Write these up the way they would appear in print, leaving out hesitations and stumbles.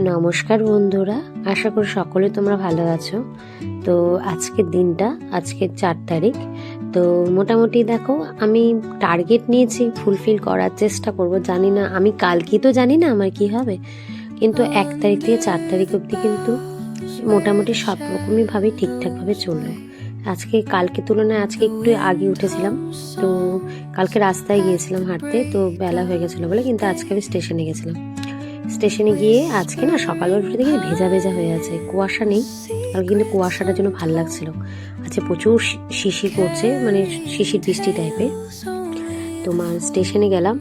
নমস্কার বন্ধুরা, আশা করি সকলে তোমরা ভালো আছো। তো আজকের দিনটা, আজকের 4 তারিখ। তো মোটামুটি দেখো, আমি টার্গেট নিয়েছি, ফুলফিল করার চেষ্টা করব। জানি না, আমি কালকে তো জানি না আমার কি হবে, কিন্তু 1 তারিখ থেকে 4 তারিখ অবধি কিন্তু মোটামুটি সব রকমইভাবে ঠিকঠাকভাবে চললো। কালকে তুলনায় আজকে একটু আগে উঠেছিলাম। তো কালকে রাস্তায় গিয়েছিলাম হাঁটতে, তো বেলা হয়ে গেছিলো বলে, কিন্তু আজকে আমি স্টেশনে গেছিলাম। স্টেশনে গিয়ে আজকে না সকালবেলা উঠে দেখি ভেজা ভেজা হয়ে আছে, কুয়াশা নেই। আর কিন্তু কুয়াশাটার জন্য ভালো লাগছিল। আচ্ছা, প্রচুর শিশির পড়ছে, মানে শিশির বৃষ্টি টাইপের। তোমার স্টেশনে গেলাম,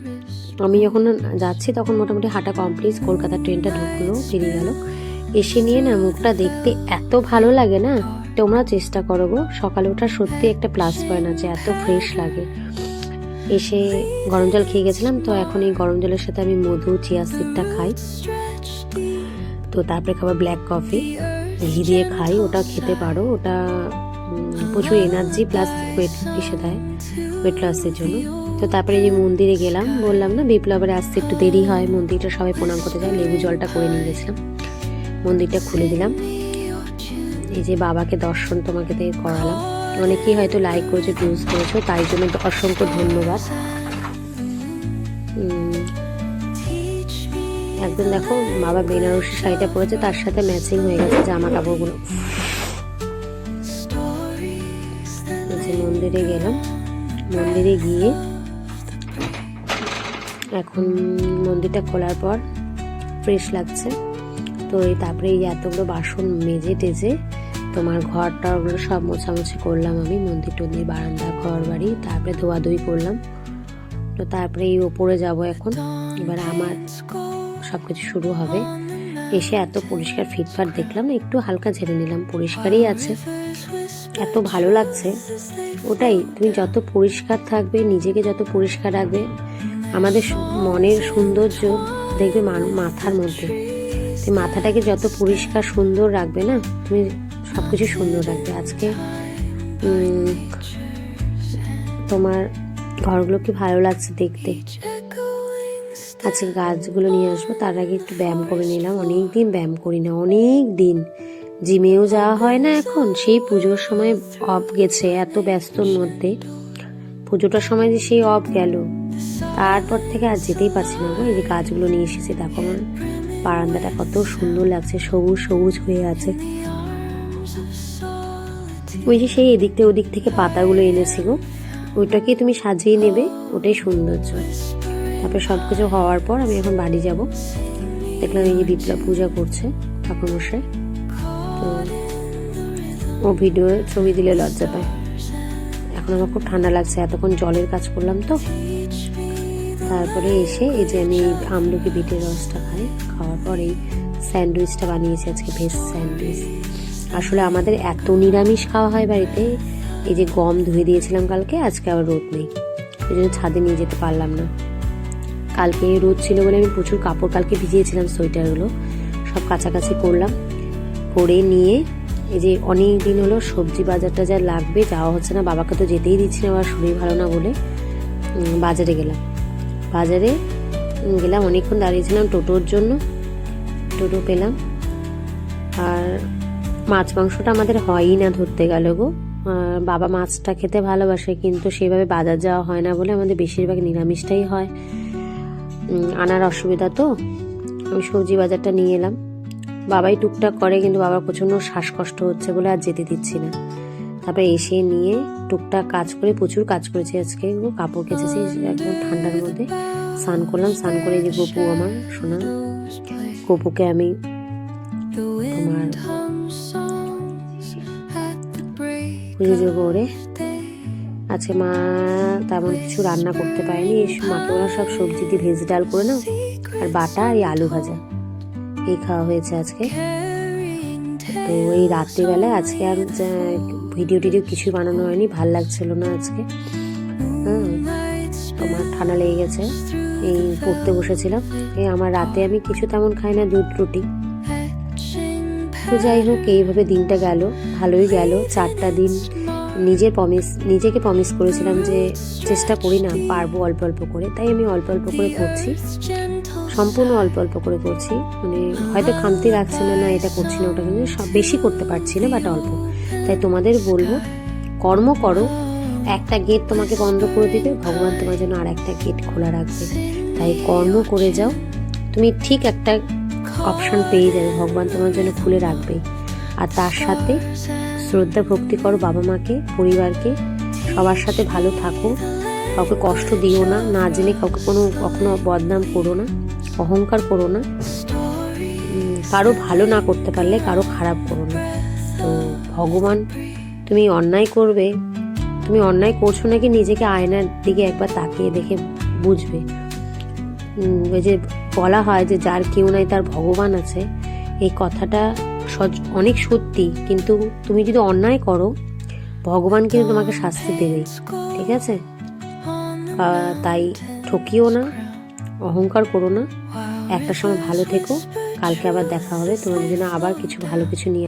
আমি যখন যাচ্ছি তখন মোটামুটি হাঁটা কমপ্লিট। কলকাতার ট্রেনটা ঢুকলো, বেরিয়ে গেল। এসে নিয়ে না মুখটা দেখতে এত ভালো লাগে না, তোমরা চেষ্টা করো গো। সকালে ওঠা সত্যি একটা প্লাস পয়েন্ট আছে, এত ফ্রেশ লাগে। এসে গরম জল খেয়ে গেছিলাম, তো এখন এই গরম জলের সাথে আমি মধু, চিয়া সিডটা খাই। তো তারপরে খাবার ব্ল্যাক কফি ঘি দিয়ে খাই। ওটা খেতে পারো, ওটা প্রচুর এনার্জি প্লাস ওয়েট এসে দেয়, ওয়েট লসের জন্য। তো তারপরে যে মন্দিরে গেলাম, বললাম না বিপ্লবের আসতে একটু দেরি হয়, মন্দিরটা সবাই প্রণাম করতে যায়, লেবু জলটা করে নিয়ে গেছিলাম। মন্দিরটা খুলে দিলাম। এই যে বাবাকে দর্শন তোমাকে দিয়ে করালাম। অনেকেই হয়তো লাইক করেছো, ভিউজ করেছো, তাই জন্য অসংখ্য ধন্যবাদ। একদম দেখো, বাবা বেনারসি শাড়িটা পরেছে, তার সাথে ম্যাচিং হয়ে গেছে জামা কাপড়গুলো। মন্দিরে গেলাম, মন্দিরে গিয়ে এখন মন্দিরটা খোলার পর ফ্রেশ লাগছে। তো তারপরে এই এতগুলো বাসন মেজে টেজে তোমার ঘরটা ওগুলো সব মোছামুছি করলাম আমি, মন্দির টন্দির, বারান্দা, ঘর বাড়ি, তারপরে ধোয়াধুয়ি করলাম। তো তারপরে এই ওপরে যাব এখন। এবার আমার সব কিছু শুরু হবে। এসে এত পরিষ্কার ফিটফাট দেখলাম, একটু হালকা ঝেড়ে নিলাম, পরিষ্কারই আছে, এত ভালো লাগছে। ওটাই, তুমি যত পরিষ্কার থাকবে, নিজেকে যত পরিষ্কার রাখবে, আমাদের মনের সৌন্দর্য দেখবে মাথার মধ্যে। তুমি মাথাটাকে যত পরিষ্কার সুন্দর রাখবে না, তুমি সব কিছু সুন্দর রাখবে। আজকে তোমার ঘরগুলো কি ভালো লাগছে দেখতে। আজকে গাছগুলো নিয়ে আসবো, তার আগে একটু ব্যায়াম করে নিলাম। অনেক দিন ব্যায়াম করি না, অনেক দিন। জিমেও যাওয়া হয় না এখন, সেই পুজোর সময় অফ গেছে, এত ব্যস্তর মধ্যে পুজোটার সময় যে সেই অফ গেল, তারপর থেকে আর যেতেই পারছি না। এই যে গাছগুলো নিয়ে এসেছি, দেখো আমার বারান্দাটা কত সুন্দর লাগছে, সবুজ সবুজ হয়ে আছে। ওই যে সেই এদিক থেকে ওদিক থেকে পাতাগুলো এনেছি গো, ওইটাকে তুমি সাজিয়ে নেবে, ওটাই সৌন্দর্য। তারপরে সব কিছু হওয়ার পর আমি এখন বাড়ি যাব। দেখলাম এই যে বিপ্লব পূজা করছে, ঠাকুরমশাই। তো ও ভিডিও ছবি দিলে লজ্জা পায়। এখন আমার খুব ঠান্ডা লাগছে, এতক্ষণ জলের কাজ করলাম তো। তারপরে এসে এই যে আমি আমলকি বিটের রসটা খাই, খাওয়ার পর এই স্যান্ডউইচটা বানিয়েছি আজকে, ভেজ স্যান্ডউইচ। আসলে আমাদের এত নিরামিষ খাওয়া হয় বাড়িতে। এই যে গম ধুয়ে দিয়েছিলাম কালকে, আজকে আবার রোদ নেই, এই জন্য ছাদে নিয়ে যেতে পারলাম না। কালকে রোদ ছিল বলে আমি প্রচুর কাপড় কালকে ভিজিয়েছিলাম, সোয়েটারগুলো সব কাছাকাছি করলাম। করে নিয়ে এই যে অনেক দিন হলো সবজি বাজারটা যা লাগবে যাওয়া হচ্ছে না, বাবাকে তো যেতেই দিচ্ছি না, আবার শরীর ভালো না বলে। বাজারে গেলাম, অনেকক্ষণ দাঁড়িয়েছিলাম টোটোর জন্য, টোটো পেলাম। আর মাছ মাংসটা আমাদের হয়ই না ধরতে গেল গো। বাবা মাছটা খেতে ভালোবাসে, কিন্তু সেভাবে বাজার যাওয়া হয় না বলে আমাদের বেশিরভাগ নিরামিষটাই হয়। আনার অসুবিধা, তো আমি সবজি বাজারটা নিয়ে এলাম। বাবাই টুকটাক করে, কিন্তু বাবার প্রচণ্ড শ্বাসকষ্ট হচ্ছে বলে আর যেতে দিচ্ছি না। তারপরে এসে নিয়ে টুকটাক কাজ করে, প্রচুর কাজ করেছি আজকে, কাপড় কেচেছি একদম ঠান্ডার মধ্যে। স্নান করলাম, স্নান করে যে গপু আমার সোনা, গপুকে আমি তোমার পুজো করে, আজকে মা তেমন কিছু রান্না করতে পারেনি, মাকে ওরা সব সবজি দিয়ে ভেজ ডাল করে নাও, আর বাটা আর আলু ভাজা, এই খাওয়া হয়েছে আজকে। তো এই রাত্রিবেলায় আজকে আর ভিডিও টিডিও কিছুই বানানো হয়নি, ভাল লাগছিল না আজকে। তোমার ঠান্ডা লেগে গেছে, এই পড়তে বসেছিলাম। আমার রাতে আমি কিছু তেমন খাই না, দুধ রুটি। তো যাই হোক, এইভাবে দিনটা গেল, ভালোই গেল। 4টা দিন নিজেকে প্রমিস করেছিলাম যে চেষ্টা করি না, পারবো অল্প অল্প করে, তাই আমি অল্প অল্প করে করছি। সম্পূর্ণ অল্প অল্প করে করছি, মানে হয়তো খামতি লাগছে না, না এটা করছি না ওটা, কিন্তু সব বেশি করতে পারছি না, বাট অল্প। তাই তোমাদের বলবো কর্ম করো, একটা গেট তোমাকে বন্ধ করে দিবে, ভগবান তোমার জন্য আর একটা গেট খোলা রাখবে। তাই কর্ম করে যাও, তুমি ঠিক একটা অপশান পেয়ে যাবে, ভগবান তোমার জন্য খুলে রাখবে। আর তার সাথে শ্রদ্ধা ভক্তি করো বাবা মাকে, পরিবারকে, সবার সাথে ভালো থাকো, কাউকে কষ্ট দিও না, না জেনে কাউকে কখনো বদনাম করো না, অহংকার করো না, কারো ভালো না করতে পারলে কারো খারাপ করো না। তো ভগবান, তুমি অন্যায় করবে, তুমি অন্যায় করছো নাকি নিজেকে আয়নার দিকে একবার তাকিয়ে দেখে বুঝবে। ওই যে বলা হয় যে যার কেউ নাই তার ভগবান আছে, এই কথাটা অনেক সত্যি, কিন্তু তুমি যদি অন্যায় করো ভগবান কিন্তু তোমাকে শাস্তি দেবেই, ঠিক আছে? তাই ঠকিও না, অহংকার করো না, একটা সময় ভালো থেকো, কালকে আবার দেখা হবে, তোমাদের জন্য আবার কিছু ভালো কিছু নিয়ে